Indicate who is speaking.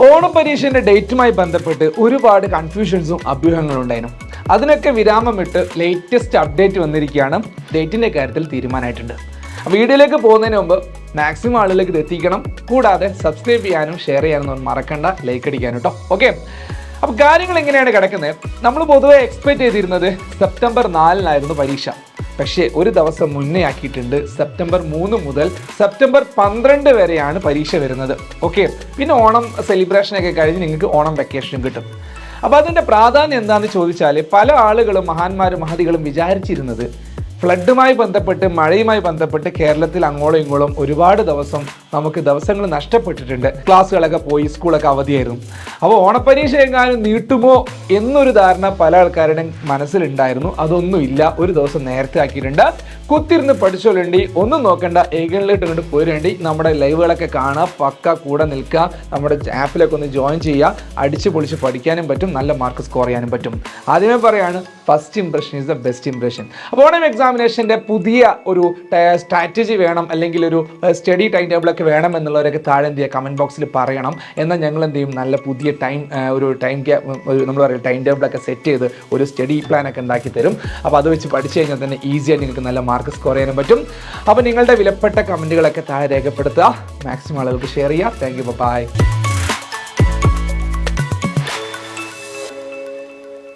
Speaker 1: ഓണപരീക്ഷയുടെ ഡേറ്റുമായി ബന്ധപ്പെട്ട് ഒരുപാട് കൺഫ്യൂഷൻസും അഭ്യൂഹങ്ങളും ഉണ്ടായിരുന്നു. അതിനൊക്കെ വിരാമമിട്ട് ലേറ്റസ്റ്റ് അപ്ഡേറ്റ് വന്നിരിക്കുകയാണ്. ഡേറ്റിൻ്റെ കാര്യത്തിൽ തീരുമാനമായിട്ടുണ്ട്. വീഡിയോയിലേക്ക് പോകുന്നതിന് മുമ്പ് മാക്സിമം ആളുകളിലേക്ക് ഇത് എത്തിക്കണം. കൂടാതെ സബ്സ്ക്രൈബ് ചെയ്യാനും ഷെയർ ചെയ്യാനും മറക്കണ്ട, ലൈക്ക് അടിക്കാനും കേട്ടോ. ഓക്കെ, അപ്പോൾ കാര്യങ്ങൾ എങ്ങനെയാണ് കിടക്കുന്നത്? നമ്മൾ പൊതുവെ എക്സ്പെക്ട് ചെയ്തിരുന്നത് സെപ്റ്റംബർ 4 പരീക്ഷ. പക്ഷേ ഒരു ദിവസം മുന്നേ ആക്കിയിട്ടുണ്ട്. സെപ്റ്റംബർ 3 മുതൽ സെപ്റ്റംബർ 12 വരെയാണ് പരീക്ഷ വരുന്നത്. ഓക്കെ, പിന്നെ ഓണം സെലിബ്രേഷനൊക്കെ കഴിഞ്ഞ് നിങ്ങൾക്ക് ഓണം വെക്കേഷനും കിട്ടും. അപ്പോൾ അതിൻ്റെ പ്രാധാന്യം എന്താണെന്ന് ചോദിച്ചാൽ, പല ആളുകളും മഹാന്മാരും മഹതികളും വിചാരിച്ചിരുന്നത് ഫ്ലഡുമായി ബന്ധപ്പെട്ട്, മഴയുമായി ബന്ധപ്പെട്ട് കേരളത്തിൽ അങ്ങോളം ഇങ്ങോളം ഒരുപാട് ദിവസങ്ങൾ നഷ്ടപ്പെട്ടിട്ടുണ്ട്. ക്ലാസ്സുകളൊക്കെ പോയി, സ്കൂളൊക്കെ അവധിയായിരുന്നു. അപ്പോൾ ഓണപ്പരീക്ഷ എങ്ങാനും നീട്ടുമോ എന്നൊരു ധാരണ പല ആൾക്കാരുടെയും മനസ്സിലുണ്ടായിരുന്നു. അതൊന്നുമില്ല, ഒരു ദിവസം നേരത്തെ ആക്കിയിട്ടുണ്ട്. കുത്തിരുന്ന് പഠിച്ചോളേണ്ടി, ഒന്നും നോക്കണ്ട, ഏകനിലോട്ട് ഇങ്ങോട്ട് പോരേണ്ടി, നമ്മുടെ ലൈവുകളൊക്കെ കാണുക, പക്ക കൂടെ നിൽക്കുക, നമ്മുടെ ആപ്പിലൊക്കെ ഒന്ന് ജോയിൻ ചെയ്യുക, അടിച്ച് പൊളിച്ച് പഠിക്കാനും പറ്റും, നല്ല മാർക്ക് സ്കോർ ചെയ്യാനും പറ്റും. ആദ്യമേ പറയാണ്, first impression is the best impression. അപ്പോൾ ഓണം എക്സാമിനേഷൻ്റെ പുതിയ ഒരു സ്ട്രാറ്റജി വേണം, അല്ലെങ്കിൽ ഒരു സ്റ്റഡി ടൈം ടേബിളൊക്കെ വേണം എന്നുള്ളവരൊക്കെ താഴെ എന്ത് ചെയ്യുക, കമൻറ്റ് ബോക്സിൽ പറയണം. എന്നാൽ ഞങ്ങൾ എന്ത് ചെയ്യും, നല്ല പുതിയ നമ്മൾ പറയുക ടൈം ടേബിളൊക്കെ സെറ്റ് ചെയ്ത് ഒരു സ്റ്റഡി പ്ലാനൊക്കെ ഉണ്ടാക്കി തരും. അപ്പോൾ അത് വെച്ച് പഠിച്ചു കഴിഞ്ഞാൽ തന്നെ ഈസിയായിട്ട് നിങ്ങൾക്ക് നല്ല മാർക്ക് സ്കോർ ചെയ്യാനും പറ്റും. അപ്പോൾ നിങ്ങളുടെ വിലപ്പെട്ട കമൻറ്റുകളൊക്കെ താഴെ രേഖപ്പെടുത്തുക, മാക്സിമം ആളുകൾക്ക് ഷെയർ ചെയ്യുക. Thank you, by.